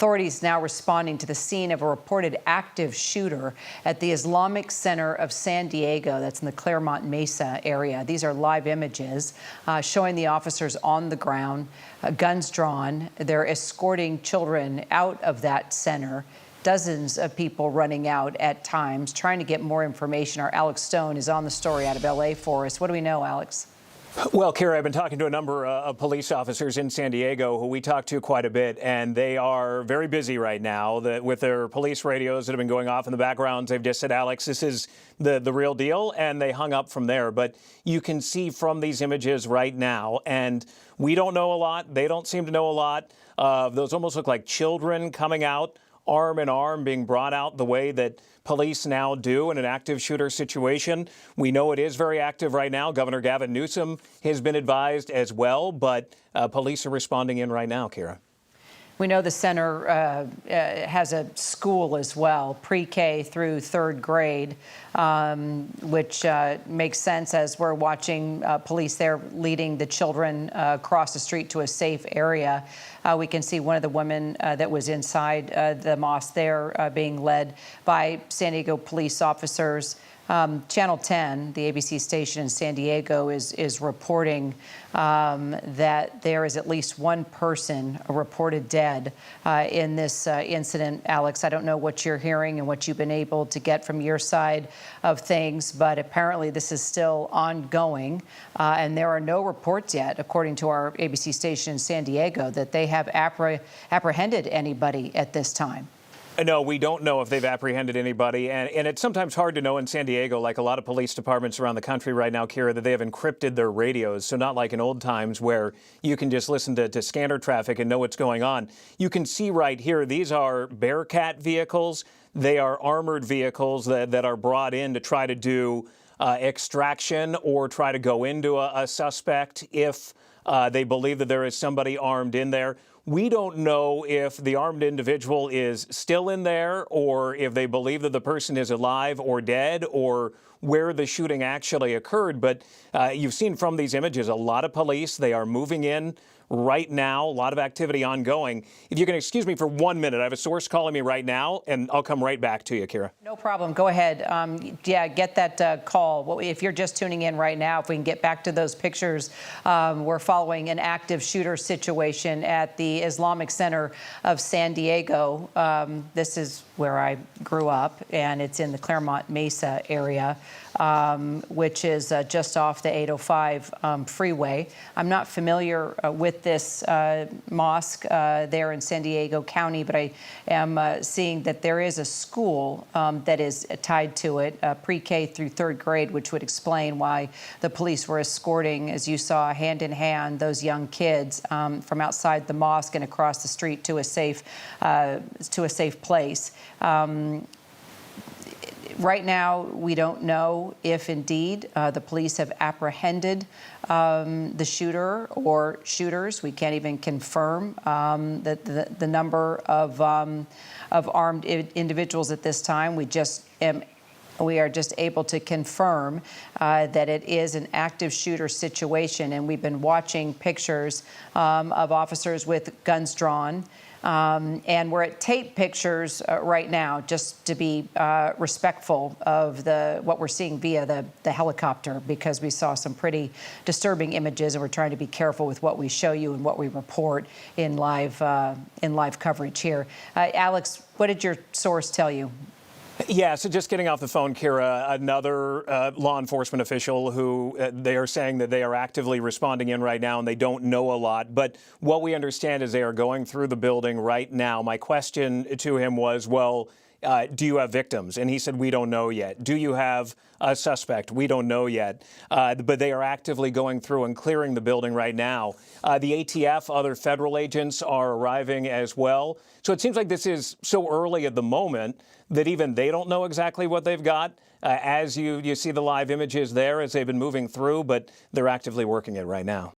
Authorities now responding to the scene of a reported active shooter at the Islamic Center of San Diego. That's in the Claremont Mesa area. These are live images showing the officers on the ground, guns drawn. They're escorting children out of that center. Dozens of people running out at times, trying to get more information. Our Alex Stone is on the story out of L.A. for us. What do we know, Alex? Well, Kira, I've been talking to a number of police officers in San Diego who we talk to quite a bit, and they are very busy right now with their police radios that have been going off in the backgrounds. They've just said, Alex, this is the real deal, and they hung up from there. But you can see from these images right now, and we don't know a lot. They don't seem to know a lot. Those almost look like children coming out arm in arm, being brought out the way that police now do in an active shooter situation. We know it is very active right now. Governor Gavin Newsom has been advised as well, but police are responding in right now, Kira. We know the center has a school as well, pre-K through third grade, which makes sense as we're watching police there leading the children across the street to a safe area. We can see one of the women that was inside the mosque there being led by San Diego police officers. Channel 10, the ABC station in San Diego, is reporting that there is at least one person reported dead in this incident. Alex, I don't know what you're hearing and what you've been able to get from your side of things, but apparently this is still ongoing, and there are no reports yet, according to our ABC station in San Diego, that they have apprehended anybody at this time. No, we don't know if they've apprehended anybody, and it's sometimes hard to know in San Diego, like a lot of police departments around the country right now, Kira, that they have encrypted their radios, so not like in old times where you can just listen to scanner traffic and know what's going on. You can see right here, these are Bearcat vehicles. They are armored vehicles that are brought in to try to do extraction or try to go into a suspect if they believe that there is somebody armed in there. We don't know if the armed individual is still in there or if they believe that the person is alive or dead or where the shooting actually occurred. But you've seen from these images a lot of police. They are moving in right now, a lot of activity ongoing. If you can excuse me for 1 minute, I have a source calling me right now, and I'll come right back to you, Kira. No problem. Go ahead. Yeah, get that call. Well, if you're just tuning in right now, if we can get back to those pictures, we're following an active shooter situation at the Islamic Center of San Diego. This is where I grew up, and it's in the Claremont Mesa area, which is just off the 805 freeway. I'm not familiar with this mosque there in San Diego County, but I am seeing that there is a school that is tied to it, pre-K through third grade, which would explain why the police were escorting, as you saw, hand in hand, those young kids from outside the mosque and across the street to a safe place. Right now, we don't know if indeed the police have apprehended the shooter or shooters. We can't even confirm the number of armed individuals at this time. We are just able to confirm that it is an active shooter situation, and we've been watching pictures of officers with guns drawn. And we're at tape pictures right now, just to be respectful of what we're seeing via the helicopter, because we saw some pretty disturbing images, and we're trying to be careful with what we show you and what we report in live coverage here. Alex, what did your source tell you? Yeah, so just getting off the phone, Kira, another law enforcement official who they are saying that they are actively responding in right now and they don't know a lot. But what we understand is they are going through the building right now. My question to him was, well, do you have victims? And he said, we don't know yet. Do you have a suspect? We don't know yet. But they are actively going through and clearing the building right now. The ATF, other federal agents are arriving as well. So it seems like this is so early at the moment that even they don't know exactly what they've got. As you see the live images there as they've been moving through, but they're actively working it right now.